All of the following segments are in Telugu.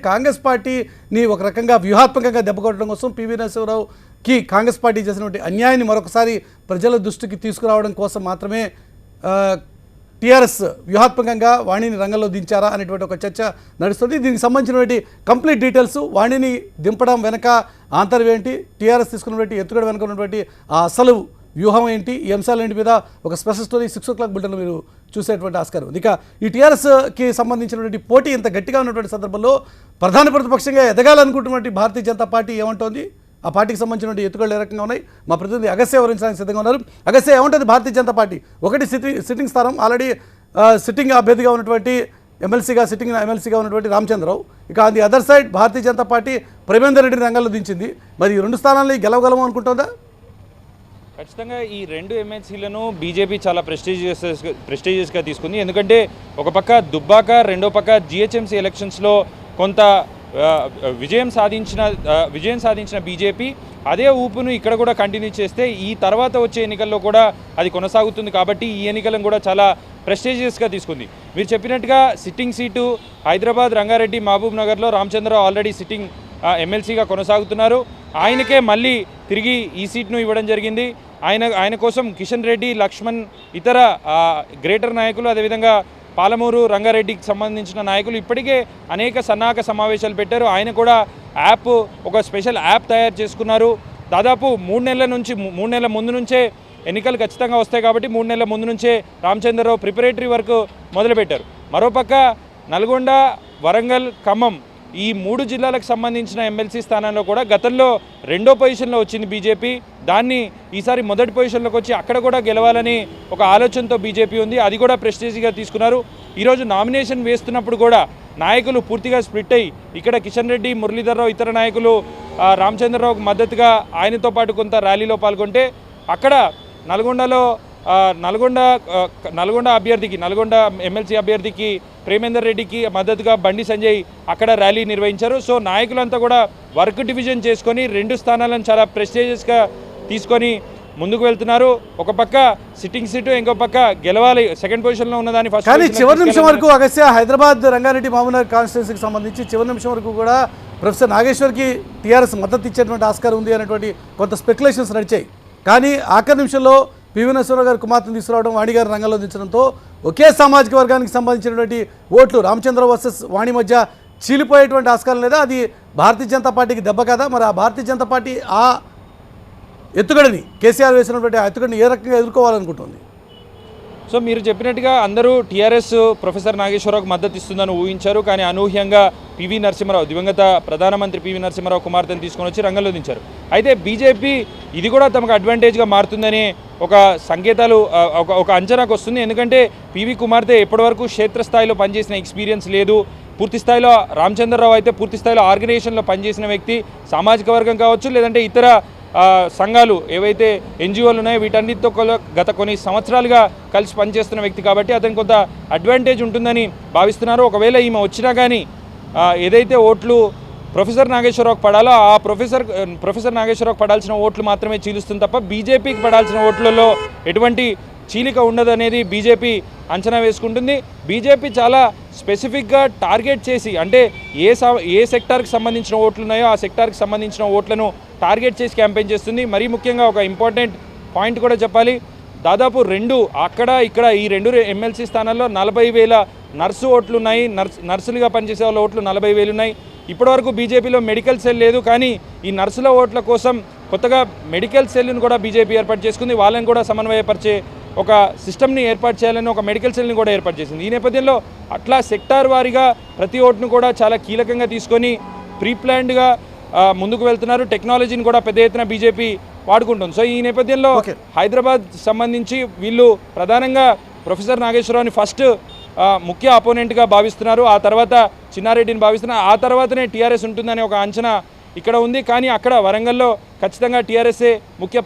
కాంగ్రెస్ పార్టీని ఒక రకంగా వ్యూహాత్మకంగా దెబ్బకొట్టడం కోసం పివి నరసింహారావుకి కాంగ్రెస్ పార్టీ చేసినటువంటి అన్యాయాన్ని మరొకసారి ప్రజల దృష్టికి తీసుకురావడం కోసం మాత్రమే టీఆర్ఎస్ వ్యూహాత్మకంగా వాణిని రంగంలో దించారా అనేటువంటి ఒక చర్చ నడుస్తుంది. దీనికి సంబంధించినటువంటి కంప్లీట్ డీటెయిల్స్, వాణిని దింపడం వెనక ఆంతర్యం ఏంటి, టీఆర్ఎస్ తీసుకున్నటువంటి ఎత్తుగడ వెనక ఉన్నటువంటి ఆ అసలు వ్యూహం ఏంటి, ఈ అంశాలన్నింటి మీద ఒక స్పెషల్ స్టోరీ 6 o'clock బులెటిన్లో మీరు చూసేటువంటి ఆస్కారం ఉంది. ఇక ఈ టీఆర్ఎస్కి సంబంధించినటువంటి పోటీ ఇంత గట్టిగా ఉన్నటువంటి సందర్భంలో ప్రధాన ప్రతిపక్షంగా ఎదగాలనుకుంటున్నటువంటి భారతీయ జనతా పార్టీ ఏమంటోంది, ఆ పార్టీకి సంబంధించినటువంటి ఎత్తుగడలు ఏ రకంగా ఉన్నాయి, మా ప్రతినిధి అగస్త్య వివరించడానికి సిద్ధంగా ఉన్నారు. అగస్త్య, ఏమంటుంది భారతీయ జనతా పార్టీ? ఒకటి సిట్టింగ్ స్థానం, ఆల్రెడీ సిట్టింగ్ అభ్యర్థిగా ఉన్నటువంటి సిట్టింగ్ ఎమ్మెల్సీగా ఉన్నటువంటి రామచంద్రరావు. ఇక on the other side Bharatiya Janata party Premender రెడ్డిని రంగంలో దించింది. మరి ఈ 2 స్థానాలని గెలవగలము అనుకుంటుందా? ఖచ్చితంగా ఈ 2 ఎమ్మెల్సీలను బీజేపీ చాలా ప్రెస్టీజియస్గా తీసుకుంది. ఎందుకంటే ఒక పక్క దుబ్బాక, రెండో పక్క జిహెచ్ఎంసీ ఎలక్షన్స్లో కొంత విజయం సాధించిన బీజేపీ అదే ఊపును ఇక్కడ కూడా కంటిన్యూ చేస్తే ఈ తర్వాత వచ్చే ఎన్నికల్లో కూడా అది కొనసాగుతుంది. కాబట్టి ఈ ఎన్నికలను కూడా చాలా ప్రెస్టీజియస్గా తీసుకుంది. మీరు చెప్పినట్టుగా సిట్టింగ్ సీటు హైదరాబాద్, రంగారెడ్డి, మహబూబ్ నగర్లో రామచంద్రరావు ఆల్రెడీ సిట్టింగ్ ఎమ్మెల్సీగా కొనసాగుతున్నారు. ఆయనకే మళ్ళీ తిరిగి ఈ సీట్ను ఇవ్వడం జరిగింది. ఆయన కోసం కిషన్ రెడ్డి, లక్ష్మణ్, ఇతర గ్రేటర్ నాయకులు, అదేవిధంగా పాలమూరు రంగారెడ్డికి సంబంధించిన నాయకులు ఇప్పటికే అనేక సన్నాహక సమావేశాలు పెట్టారు. ఆయన కూడా ఒక స్పెషల్ యాప్ తయారు చేసుకున్నారు. దాదాపు 3 నెలల ముందు నుంచే ఎన్నికలు ఖచ్చితంగా వస్తాయి కాబట్టి 3 నెలల ముందు నుంచే రామచంద్రరావు ప్రిపరేటరీ వర్క్ మొదలుపెట్టారు. మరోపక్క నల్గొండ, వరంగల్, ఖమ్మం ఈ 3 జిల్లాలకు సంబంధించిన ఎమ్మెల్సీ స్థానంలో కూడా గతంలో 2వ పొజిషన్లో వచ్చింది బీజేపీ. దాన్ని ఈసారి మొదటి పొజిషన్లోకి వచ్చి అక్కడ కూడా గెలవాలని ఒక ఆలోచనతో బీజేపీ ఉంది. అది కూడా ప్రెస్టీజ్గా తీసుకున్నారు. ఈరోజు నామినేషన్ వేస్తున్నప్పుడు కూడా నాయకులు పూర్తిగా స్ప్లిట్ అయ్యి ఇక్కడ కిషన్ రెడ్డి, మురళీధర్రావు, ఇతర నాయకులు రామచంద్రరావుకు మద్దతుగా ఆయనతో పాటు కొంత ర్యాలీలో పాల్గొంటే అక్కడ నల్గొండ ఎమ్మెల్సీ అభ్యర్థికి ప్రేమేందర్ రెడ్డికి మద్దతుగా బండి సంజయ్ అక్కడ ర్యాలీ నిర్వహించారు. సో నాయకులంతా కూడా వర్క్ డివిజన్ చేసుకొని 2 స్థానాలను చాలా ప్రెస్టీజియస్గా తీసుకొని ముందుకు వెళ్తున్నారు. ఒక పక్క సిట్టింగ్ సీటు, ఇంకో పక్క గెలవాలి, సెకండ్ పొజిషన్లో ఉన్నదాన్ని ఫస్ట్. కానీ చివరి నిమిషం వరకు అగస్త్య హైదరాబాద్, రంగారెడ్డి, మహబూబ్నగర్ కాన్స్టిట్యున్సీకి సంబంధించి చివరి నిమిషం వరకు కూడా ప్రొఫెసర్ నాగేశ్వర్కి టీఆర్ఎస్ మద్దతు ఇచ్చేటువంటి ఆస్కారం ఉంది అనేటువంటి కొంత స్పెక్యులేషన్స్ నడిచాయి. కానీ ఆఖరి నిమిషంలో పివి నరసింహారావు గారి కుమార్తెను తీసుకురావడం, వాణి గారి రంగంలో దించడంతో ఒకే సామాజిక వర్గానికి సంబంధించినటువంటి ఓట్లు రామచంద్ర వర్సెస్ వాణి మధ్య చీలిపోయేటువంటి ఆస్కారం లేదా? అది భారతీయ జనతా పార్టీకి దెబ్బ కదా? మరి ఆ భారతీయ జనతా పార్టీ ఆ ఎత్తుగడని, కేసీఆర్ వేసినటువంటి ఆ ఎత్తుగడని ఏ రకంగా ఎదుర్కోవాలనుకుంటుంది? సో మీరు చెప్పినట్టుగా అందరూ టీఆర్ఎస్ ప్రొఫెసర్ నాగేశ్వరరావుకు మద్దతు ఇస్తుందని ఊహించారు. కానీ అనూహ్యంగా పివి నరసింహారావు, దివంగత ప్రధానమంత్రి పివి నరసింహారావు కుమార్తెను తీసుకొని వచ్చి రంగంలో దించారు. అయితే బీజేపీ ఇది కూడా తమకు అడ్వాంటేజ్గా మారుతుందని ఒక సంకేతాలు, ఒక అంచనాకు వస్తుంది. ఎందుకంటే పివి కుమార్తె ఎప్పటివరకు క్షేత్రస్థాయిలో పనిచేసిన ఎక్స్పీరియన్స్ లేదు. పూర్తి స్థాయిలో రామచంద్రరావు అయితే పూర్తి స్థాయిలో ఆర్గనైజేషన్లో పనిచేసిన వ్యక్తి, సామాజిక వర్గం కావచ్చు, లేదంటే ఇతర సంఘాలు ఏవైతే ఎన్జిఓలు ఉన్నాయో వీటన్నిటితో గత కొన్ని సంవత్సరాలుగా కలిసి పనిచేస్తున్న వ్యక్తి కాబట్టి అతనికి కొంత అడ్వాంటేజ్ ఉంటుందని భావిస్తున్నారు. ఒకవేళ ఈమె వచ్చినా కానీ ఏదైతే ఓట్లు ప్రొఫెసర్ నాగేశ్వరరావుకు పడాలో ఆ ప్రొఫెసర్ నాగేశ్వరరావుకు పడాల్సిన ఓట్లు మాత్రమే చీలుస్తుంది తప్ప బీజేపీకి పడాల్సిన ఓట్లలో ఎటువంటి చీలిక ఉండదనేది బీజేపీ అంచనా వేసుకుంటుంది. బీజేపీ చాలా స్పెసిఫిక్గా టార్గెట్ చేసి, అంటే ఏ సెక్టార్కి సంబంధించిన ఓట్లు ఉన్నాయో ఆ సెక్టార్కి సంబంధించిన ఓట్లను టార్గెట్ చేసి క్యాంపెయిన్ చేస్తుంది. మరీ ముఖ్యంగా ఒక ఇంపార్టెంట్ పాయింట్ కూడా చెప్పాలి. దాదాపు అక్కడ ఇక్కడ ఈ 2 ఎమ్మెల్సీ స్థానాల్లో 40,000 నర్సు ఓట్లు ఉన్నాయి. నర్సులుగా పనిచేసే వాళ్ళ ఓట్లు 40,000 ఉన్నాయి. ఇప్పటివరకు బీజేపీలో మెడికల్ సెల్ లేదు. కానీ ఈ నర్సుల ఓట్ల కోసం కొత్తగా మెడికల్ సెల్ను కూడా బీజేపీ ఏర్పాటు చేసుకుంది. వాళ్ళని కూడా సమన్వయపరిచే ఒక సిస్టమ్ని ఏర్పాటు చేయాలని ఒక మెడికల్ సెల్ని కూడా ఏర్పాటు చేసింది. ఈ నేపథ్యంలో అట్లా సెక్టార్ వారీగా ప్రతి ఓటును కూడా చాలా కీలకంగా తీసుకొని ప్రీప్లాన్డ్గా ముందుకు వెళ్తున్నారు. టెక్నాలజీని కూడా పెద్ద ఎత్తున బీజేపీ వాడుకుంటుంది. సో ఈ నేపథ్యంలో హైదరాబాద్ సంబంధించి వీళ్ళు ప్రధానంగా ప్రొఫెసర్ నాగేశ్వరరావుని ఫస్ట్ ముఖ్య అపోనెంట్గా భావిస్తున్నారు. ఆ తర్వాత చిన్నారెడ్డిని భావిస్తున్నారు. ఆ తర్వాతనే టీఆర్ఎస్ ఉంటుందనే ఒక అంచనా ఇక్కడ ఉంది. కానీ అక్కడ వరంగల్లో ఖచ్చితంగా టీఆర్ఎస్ఏ ముఖ్య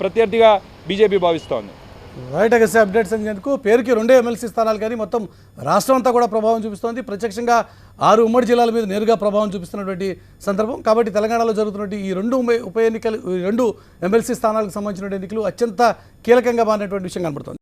ప్రత్యర్థిగా బీజేపీ భావిస్తోంది. రైట్ అగస్త్య, అప్డేట్స్ అందినందుకు. పేరుకి 2 ఎమ్మెల్సీ స్థానాలు కానీ మొత్తం రాష్ట్రం అంతా కూడా ప్రభావం చూపిస్తోంది. ప్రత్యక్షంగా 6 ఉమ్మడి జిల్లాల మీద నేరుగా ప్రభావం చూపిస్తున్నటువంటి సందర్భం కాబట్టి తెలంగాణలో జరుగుతున్నటువంటి ఈ 2 ఉప ఎన్నికలు, 2 ఎమ్మెల్సీ స్థానాలకు సంబంధించిన ఎన్నికలు అత్యంత కీలకంగా మారినటువంటి విషయం కనబడుతుంది.